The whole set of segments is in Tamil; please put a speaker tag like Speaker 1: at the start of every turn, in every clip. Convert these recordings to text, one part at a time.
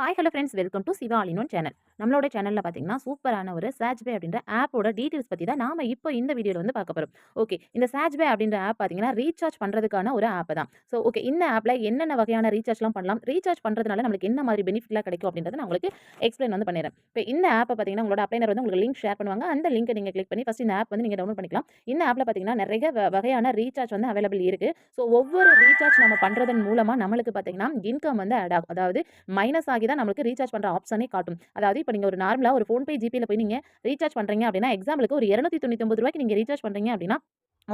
Speaker 1: Hi hello friends, welcome to Siva all in one channel. நம்மளோட சேனலில் பார்த்தீங்கன்னா சூப்பரான ஒரு சாட்ச்பே அப்படின்ற ஆப்போட டீட்டெயில்ஸ் பற்றி தான் நாம இப்போ இந்த வீடியோவில் வந்து பார்க்க போகிறோம். ஓகே, இந்த சாட்ச்பே அப்படின்ற ஆப் பார்த்தீங்கன்னா ரீசார்ஜ் பண்ணுறதுக்கான ஒரு ஆப் தான். ஸோ ஓகே, இந்த ஆப்பில் என்னென்ன வகையான ரீசார்ஜ்லாம் பண்ணலாம், ரீசார்ஜ் பண்ணுறதுனால நம்மளுக்கு என்ன மாதிரி பெனிஃபிட்லாம் கிடைக்கும் அப்படின்றத நான் உங்களுக்கு எக்ஸ்பிளைன் வந்து பண்ணிடுறேன். இப்போ இந்த ஆப்பை பார்த்தீங்கன்னா உங்களோட அப்ளைனர் வந்து உங்களுக்கு லிங்க் ஷேர் பண்ணுவாங்க. அந்த லிங்கை நீங்கள் கிளிக் பண்ணி ஃபஸ்ட் இந்த ஆப் வந்து நீங்கள் டவுன்லோட் பண்ணிக்கலாம். இந்த ஆப்பில் பார்த்தீங்கன்னா நிறைய வகையான ரீசார்ஜ் வந்து அவைலபிள் இருக்குது. ஸோ ஒவ்வொரு ரீசார்ஜ் நம்ம பண்ணுறதன் மூலமாக நம்மளுக்கு பார்த்தீங்கன்னா இன்கம் வந்து ஆட் ஆகும். அதாவது மைனஸ் ஆகி தான் நம்மளுக்கு ரீசார்ஜ் பண்ற ஆப்ஷனே காட்டும். அதாவது இப்ப நீங்க ஒரு நார்மலா ஒரு ஃபோன்பே, ஜிபேல போய் நீங்க ரீசார்ஜ் பண்றீங்க அப்படின்னா, எக்ஸாம்பிளுக்கு ஒரு ரூ. 299 நீங்க ரீசார்ஜ் பண்றீங்க அப்படின்னா,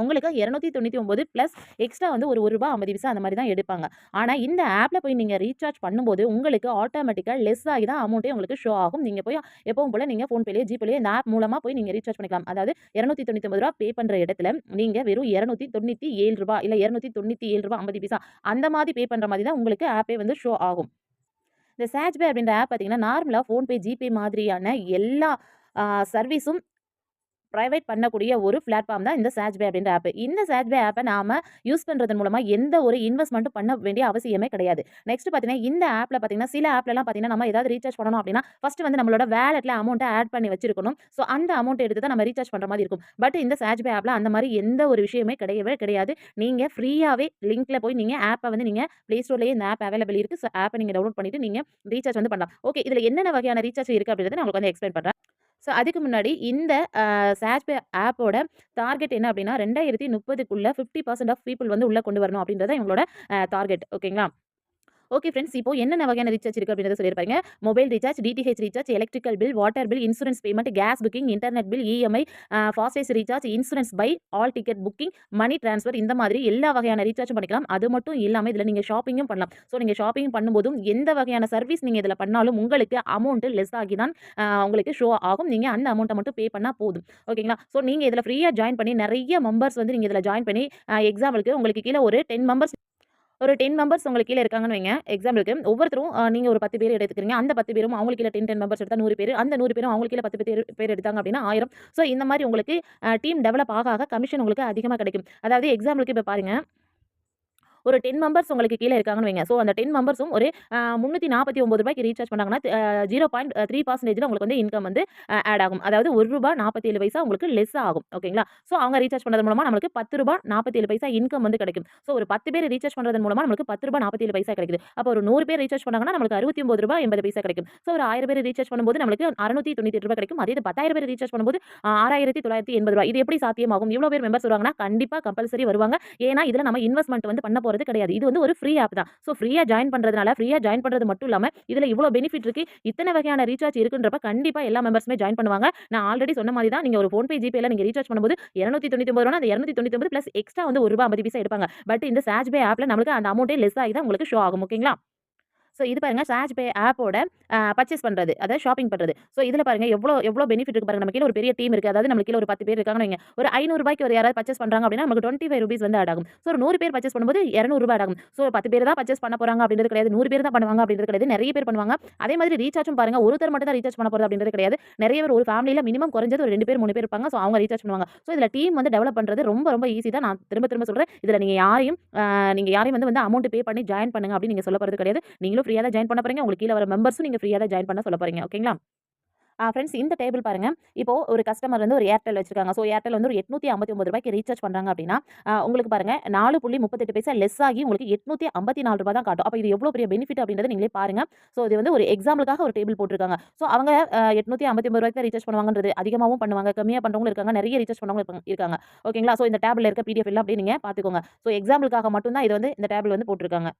Speaker 1: உங்களுக்கு 299 பிளஸ் எக்ஸ்ட்ரா வந்து ஒரு ரூ. 1.50 அந்த மாரி தான் எடுப்பாங்க. ஆனா இந்த ஆப்ல போய் நீங்க ரீசார்ஜ் பண்ணும்போது, உங்களுக்கு ஆட்டோமேட்டிக்கா லெஸ் ஆகி தான் அமௌண்டே உங்களுக்கு ஷோ ஆகும். நீங்க போய் எப்பவும் போல நீங்க ஃபோன்பேலயோ, ஜிபேலயோ இந்த ஆப் மூலமா போய் நீங்க ரீசார்ஜ் பண்ணிக்கலாம். அதாவது ரூ. 299 பே பண்ற இடத்துல நீங்க வெறும் ரூ. 297 இல்ல ரூ. 297.50 அந்த மாரி பே பண்ற மாரி தான் உங்களுக்கு ஆப்பே வந்து ஷோ ஆகும். இந்த சாட்ச்பே அப்படின்ற ஆப் பார்த்தீங்கன்னா, நார்மலா ஃபோன்பே, ஜிபே மாதிரியான எல்லா சர்வீஸும் பிரைவேட் பண்ணக்கூடிய ஒரு பிளாட்ஃபார்ம் தான் இந்த சாட்ச்பே அப்படின்ற ஆப். இந்த சாட்ச்பே ஆப்பை நாம யூஸ் பண்றதன் மூலமா எந்த ஒரு இன்வெஸ்ட்மென்ட்டும் பண்ண வேண்டிய அவசியமே கிடையாது. நெக்ஸ்ட் பார்த்தீங்கன்னா, இந்த ஆப்ல பார்த்தீங்கன்னா, சில ஆப்லலாம் பார்த்தீங்கன்னா, நம்ம ஏதாவது ரீசார்ஜ் பண்ணணும் அப்படின்னா, ஃபர்ஸ்ட் வந்து நம்மளோட வாலெட்ல அமௌண்ட்ட ஆட் பண்ணி வச்சிருக்கணும். ஸோ அந்த அமௌண்ட் எடுத்து தான் நம்ம ரீசார்ஜ் பண்ற மாரி இருக்கும். பட் இந்த சாட்ச்பே ஆப்ல அந்த மாரி எந்த ஒரு விஷயமே கிடையவே கிடையாது. நீங்க ஃப்ரீயாவே லிங்க்ல போய் நீங்க ஆப்ப வந்து நீங்க Play Storeலயே இந்த ஆப் அவைலபிள் இருக்கு. ஸோ ஆப்ப நீங்க டவுன்லோட் பண்ணிட்டு நீங்க ரீசார்ஜ் வந்து பண்ணலாம். ஓகே, இதுல என்னென்ன வகையான ரீசார்ஜ் இருக்கு அப்படின்றத நான் உங்களுக்கு வந்து எக்ஸ்பிளைன் பண்றேன். ஸோ அதுக்கு முன்னாடி இந்த சாட்ச்பே ஆப்போட டார்கெட் என்ன அப்படின்னா 2030க்குள்ள 50% ஆஃப் பீப்பிள் வந்து உள்ள கொண்டு வரணும் அப்படின்றத இவங்களோட டார்கெட். ஓகேங்களா? ஓகே ஃப்ரெண்ட்ஸ், இப்போ என்னென்ன வகையான ரீசார்ஜ் இருக்கு அப்படின்றத சொல்லியிருப்பாங்க. Mobile recharge, DTH recharge, electrical bill, water bill, insurance payment, gas booking, internet bill, EMI, FASTag recharge, insurance buy, all ticket booking, money transfer, இந்த மாதிரி எல்லா வகையான ரீசார்ஜும் பண்ணிக்கலாம். அது மட்டும் இல்லாம இதுல நீங்க ஷாப்பிங்கும் பண்ணலாம். ஸோ நீங்க ஷாப்பிங் பண்ணும்போதும் எந்த வகையான சர்வீஸ் நீங்க இதுல பண்ணாலும் உங்களுக்கு அமௌண்ட் லெஸ் ஆகி தான் உங்களுக்கு ஷோ ஆகும். நீங்க அந்த அமௌண்ட்ட மட்டும் பே பண்ணா போதும். ஓகேங்களா? ஸோ நீங்க இதுல ஃப்ரீயா ஜாயின் பண்ணி நெறைய மெம்பர்ஸ் வந்து நீங்க இதுல ஜாயின் பண்ணி எக்ஸாம்பிளுக்கு உங்களுக்கு கீழ ஒரு 10 மெம்பர்ஸ் உங்களுக்கு கீழ இருக்காங்கன்னு வைங்க. எக்ஸாம்பிளுக்கு ஒவ்வொருத்தரும் நீங்க ஒரு 10 பேர் எடுத்துக்கிறீங்க. அந்த 10 பேரும் அவங்களுக்கு கீழ 10 மெம்பர்ஸ் எடுத்தா 100 பேரு. அந்த 100 பேரும் அவங்களுக்கு கீழ 10 பேர் எடுத்தாங்க அப்படின்னா 1000. ஸோ இந்த மாரி உங்களுக்கு டீம் டெவலப் ஆக ஆக கமிஷன் உங்களுக்கு அதிகமா கிடைக்கும். அதாவது எக்ஸாம்பிளுக்கு இப்ப பாருங்க, ஒரு 10 மெம்பர்ஸ் உங்களுக்கு கீழ இருக்காங்கன்னு வைங்க. ஸோ அந்த 10 மெம்பர்ஸும் ஒரு ரூ. 349 ரீசார்ஜ் பண்ணாங்கன்னா, 0.3% உங்களுக்கு வந்து இன்கம் வந்து ஆட் ஆகும். அதாவது ரூ. 1.47 உங்களுக்கு லெஸ் ஆகும். ஓகேங்களா? ஸோ அவங்க ரீசார்ஜ் பண்ணது மூலமா நம்மளுக்கு ரூ. 10.47 இன்கம் வந்து கிடைக்கும். ஸோ ஒரு 10 பேர் ரீசார்ஜ் பண்றதன் மூலமா நம்மளுக்கு ரூ. 10.47 கிடைக்குது. அப்போ ஒரு 100 பேர் ரீசார்ஜ் பண்ணாங்கன்னா நம்மளுக்கு ரூ. 69.80 கிடைக்கும். ஸோ ஒரு 1000 பேர் ரீசார்ஜ் பண்ணும்போது நம்மளுக்கு ரூ. 698 கிடைக்கும். அதே இது 10,000 பேர் ரீசார்ஜ் பண்ணும்போது ரூ. 6,980. இது எப்படி சாத்தியமாகும்? இவ்வளோ பேர் மெம்பர்ஸ் வருவாங்கன்னா, கண்டிப்பா கம்பல்சரி வருவாங்க. ஏன்னா, இதுல நம்ம இன்வெஸ்ட்மென்ட் வந்து பண்ண போறது கிடையாது. இது வந்து ஒரு ஃப்ரீ ஆப் தான். ஸோ ஃப்ரீயா ஜாயின் பண்றதுனால, ஃப்ரீயா ஜாயின் பண்றது மட்டும் இல்லாம, இதுல இவ்ளோ பெனிஃபிட் இருக்கு. இத்தன வகையான ரீசார்ஜ் இருக்குன்றப்ப கண்டிப்பா எல்லா மெம்பர்ஸுமே ஜாயின் பண்ணுவாங்க. நான் ஆல்ரெடி சொன்ன மாரி தான், நீங்க ஒரு ஃபோன்பே, ஜிபேல நீங்க ரீசார்ஜ் பண்ணும்போது ரூ. 299 அந்த 299 பிளஸ் எக்ஸ்ட்ரா வந்து ரூ. 1.50 எடுப்பாங்க. பட் இந்த சாட்ச்பே ஆப்ல நம்மளுக்கு அந்த அமௌண்டே லெஸ் ஆகி தான் உங்களுக்கு ஷோ ஆகும். ஓகேங்களா? ஸோ இது பாருங்க, சாட்ச்பே ஆப்போட பர்ச்சேஸ் பண்றது. அதாவது ஷாப்பிங் பண்றது. ஸோ இதுல பாருங்க எவ்ளோ எவ்ளோ பெனிஃபிட் இருக்கு பாருங்க. நம்ம கீழ ஒரு பெரிய டீம் இருக்கு. அதாவது நம்ம கீழ ஒரு 10 பேர் இருக்காங்கன்னு வைங்க. ஒரு ரூ. 500 ஒரு யாராவது பர்ச்சேஸ் பண்றாங்க அப்படின்னா, நமக்கு ₹25 வந்து ஆட் ஆகும். ஸோ ஒரு 100 பேர் பர்ச்சேஸ் பண்ணும்போது ரூ. 200 ஆட் ஆகும். ஸோ 10 பேர் தான் பர்ச்சேஸ் பண்ண போறாங்க அப்படின்றது கிடையாது. 100 பேர் தான் பண்ணுவாங்க அப்படின்றது கிடையாது. நெறைய பேர் பண்ணுவாங்க. அதே மாதிரி ரீசார்ஜும் பாருங்க, ஒருத்தர் மட்டும் தான் ரீசார்ஜ் பண்ண போறது அப்படின்றது கிடையாது. நெறைய பேர் ஒரு ஃபேமிலில மினிமம் குறைஞ்சது ஒரு 2 பேர், 3 பேர் இருப்பாங்க. ஸோ அவங்க ரீசார்ஜ் பண்ணுவாங்க. ஸோ இதுல டீம் வந்து டெவலப் பண்றது ரொம்ப ரொம்ப ஈஸி தான். நான் திரும்ப திரும்ப சொல்றேன். இதுல நீங்க யாரையும் வந்து அமௌண்ட் பே பண்ணி ஜாயின் பண்ணுங்க அப்படின்னு நீங்க சொல்ல போறது கிடையாது. நீங்களும் ஃப்ரீயா தான் ஜாயின் பண்ண போறீங்க. உங்களுக்கு கீழ வர மெம்பர்ஸும் நீங்க ஃப்ரீயா தான் ஜாயின் பண்ண சொல்ல போறீங்க. ஓகேங்களா? ஃப்ரெண்ட்ஸ், இந்த டேபிள் பாருங்க. இப்போ ஒரு கஸ்டமர் வந்து ஒரு ஏர்டெல் வச்சிருக்காங்க. ஸோ ஏர்டெல் வந்து ஒரு ரூ. 859 ரீசார்ஜ் பண்றாங்க அப்படின்னா, உங்களுக்கு பாருங்க 4.38 லெஸ் ஆகி உங்களுக்கு ரூ. 854 தான் காட்டும். அப்ப இது எவ்வளோ பெரிய பெனிஃபிட் அப்படின்றத நீங்களே பாருங்க. ஸோ இது வந்து ஒரு எக்ஸாம்பிளுக்காக ஒரு டேபிள் போட்டிருக்காங்க. ஸோ அவங்க ரூ. 859 தான் ரீசார்ஜ் பண்ணுவாங்கன்றது அதிகமாவும் பண்ணுவாங்க, கம்மியா பண்றவங்களும் இருக்காங்க, நெறைய ரீசார்ஜ் பண்ணவங்க இருக்காங்க. ஓகேங்களா? ஸோ இந்த டேபிள்ல இருக்க பிடிஎஃப் எல்லாம் அப்படியே நீங்க பார்த்துக்கோங்க. ஸோ எக்ஸாம்பிளுக்காக மட்டும் தான் இது வந்து இந்த டேபிள் வந்து போட்டிருக்காங்க.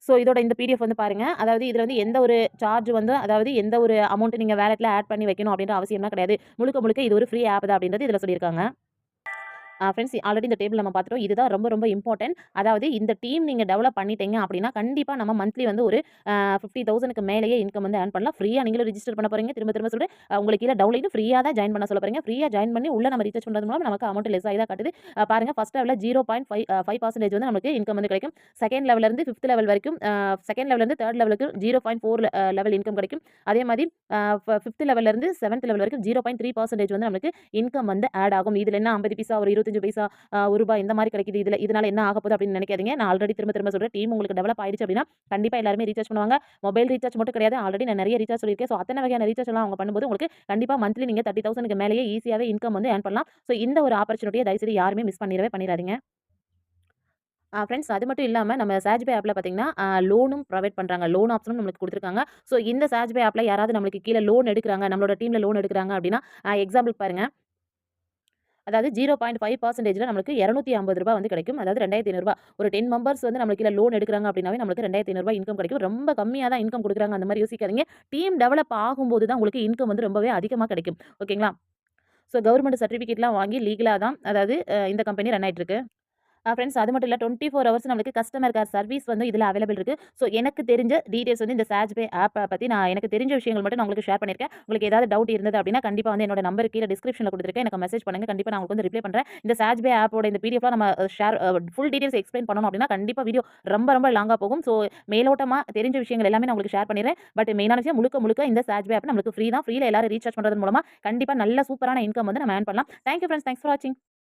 Speaker 1: ஸோ இதோட இந்த பிடிஎஃப் வந்து பாருங்க. அதாவது இதுல வந்து எந்த ஒரு சார்ஜ் வந்து, அதாவது எந்த ஒரு அமௌண்ட் நீங்க வாலெட்ல ஆட் பண்ணி வைக்கணும் அப்படின்ற அவசியம்லாம் கிடையாது. முழுக்க முழுக்க இது ஒரு ஃப்ரீ ஆப் தான் அப்படின்றது இதுல சொல்லியிருக்காங்க. ஃப்ரெண்ட்ஸ், ஆல்ரெடி இந்த டேபிள் நம்ம பார்த்துட்டோம். இதுதான் ரொம்ப ரொம்ப இம்பார்ட்டன்ட். அதாவது இந்த டீம் நீங்க டெவலப் பண்ணிட்டீங்க அப்படின்னா, கண்டிப்பா நம்ம மந்த்லி வந்து ஒரு 50,000க்கு மேலேயே இன்கம் வந்து ஏர்ன் பண்ணலாம். ஃப்ரீயா நீங்களும் ரிஜிஸ்டர் பண்ண போறீங்க. திரும்ப திரும்ப சொல்றேன். உங்களுக்கு கீழ டவுன்லோட் ஃப்ரீயா தான் ஜாயின் பண்ண சொல்ல போறீங்க. ஃப்ரீயா ஜாயின் பண்ணி உள்ள நம்ம ரீசார்ஜ் பண்றது மூலம் நமக்கு அமௌண்ட் லெஸ் ஆகி தான் காட்டுது. பாருங்க, ஃபர்ஸ்ட் லெவல்ல 0.5% வந்து நமக்கு இன்கம் வந்து கிடைக்கும். செகண்ட் லெவல்ல இருந்து 5த் லெவல் வரைக்கும், செகண்ட் லெவல்ல இருந்து 3rd லெவலுக்கு 0.4 லெவல் இன்கம் கிடைக்கும். அதே மாதிரி 5த் லெவல்ல இருந்து 7த் லெவல் வரைக்கும் 0.3% வந்து நமக்கு இன்கம் வந்து ஆட் ஆகும். இதுல என்ன 50 பைசா, ஒரு 20 25 பைசா, ரூ. 1 இந்த மாரி கிடைக்குது. இதனால என்ன ஆகப்போகுது அப்படின்னு நினைக்காதீங்க. நான் ஆல்ரெடி திரும்ப திரும்ப சொல்றேன். டீம் உங்களுக்கு டெவலப் ஆயிடுச்சு அப்படின்னா, கண்டிப்பா எல்லாருமே ரீசார்ஜ் பண்ணுவாங்க. மொபைல் ரீசார்ஜ் மட்டும் கிடையாது. ஆல்ரெடி நான் நெறைய ரீசார்ஜ் சொல்லியிருக்கேன். ஸோ அத்தன வகையான ரீசார்ஜ் எல்லாம் அவங்க பண்ணும்போது உங்களுக்கு கண்டிப்பா மந்த்லி நீங்க 30,000க்கு மேலேயே ஈஸியாவே இன்கம் வந்து ஏர்ன் பண்ணலாம். ஸோ இந்த ஒரு ஆப்பர்ச்சுனிட்டிய தயவுசெய்து யாருமே மிஸ் பண்ணிறாதீங்க. ஃப்ரெண்ட்ஸ் அது மட்டும் இல்லாம நம்ம சார்ஜ்பே ஆப்ல பார்த்தீங்கன்னா, லோனும் ப்ரொவைட் பண்றாங்க. லோன் ஆப்ஷனும் நம்மளுக்கு குடுத்துருக்காங்க. ஸோ இந்த சார்ஜ்பே ஆப்ல யாராவது நம்மளுக்கு கீழ லோன் எடுக்குறாங்க, நம்மளோட டீம்ல லோன் எடுக்குறாங்க அப்படின்னா, எக்ஸாம்பிள்க்கு பாருங்க. அதாவது 0.5%ல நம்மளுக்கு ரூ. 250 வந்து கிடைக்கும். அதாவது ரூ. 2,500 ஒரு 10 மெம்பர்ஸ் வந்து நம்மளுக்கு கீழ லோன் எடுக்குறாங்க அப்படின்னாவே நம்மளுக்கு ரூ. 2,500 இன்கம் கிடைக்கும். ரொம்ப கம்மியா தான் இன்கம் குடுக்குறாங்க. அந்த மாரி யோசிக்காதீங்க. டீம் டெவலப் ஆகும்போது தான் உங்களுக்கு இன்கம் வந்து ரொம்பவே அதிகமா கிடைக்கும். ஓகேங்களா? ஸோ கவர்ன்மென்ட் சர்டிஃபிகேட்லாம் வாங்கி லீகலா தான் அதாவது இந்த கம்பெனி ரன் ஆயிட்டு இருக்கு. ஃப்ரெண்ட்ஸ் அது மட்டும் இல்ல 24 ஹவர்ஸ் நம்மளுக்கு கஸ்டமர் கேர் சர்வீஸ் வந்து இதில அவைலபிள் இருக்கு. ஸோ எனக்கு தெரிஞ்ச டீட்டெயில்ஸ் வந்து இந்த சார்ஜ்பே ஆப்ப பத்தி நான் எனக்கு தெரிஞ்ச விஷயங்கள் மட்டும் நான் உங்களுக்கு ஷேர் பண்ணியிருக்கேன். உங்களுக்கு ஏதாவது டவுட் இருந்தது அப்படின்னா, கண்டிப்பா வந்து என்னோட நம்பர் கீழ டிஸ்கிரிப்ஷன்ல குடுத்துருக்கேன். எனக்கு மெசேஜ் பண்ணுங்க. கண்டிப்பா நான் உங்களுக்கு வந்து ரிப்ளை பண்றேன். இந்த சார்ஜ்பே ஆப்போட இந்த பிடிஎஃப்லாம் நம்ம ஃபுல் டீட்டெயில்ஸ் எக்ஸ்பிளைன் பண்ணணும் அப்படின்னா, கண்டிப்பா வீடியோ ரொம்ப ரொம்ப லாங்கா போகும். ஸோ மேலோட்டமா தெரிஞ்ச விஷயங்கள் எல்லாமே நான் உங்களுக்கு ஷேர் பண்ணிடுறேன். பட் மெயினான விஷயம் முழுக்க முழுக்க இந்த சார்ஜ்பே ஆப் நம்மளுக்கு ஃப்ரீ தான். ஃப்ரீல எல்லாரும் ரீசார்ஜ் பண்றது மூலமா கண்டிப்பா நல்ல சூப்பரான இன்கம் வந்து நம்ம ஏர்ன் பண்ணலாம். Thank you friends. Thanks for வாட்சிங்.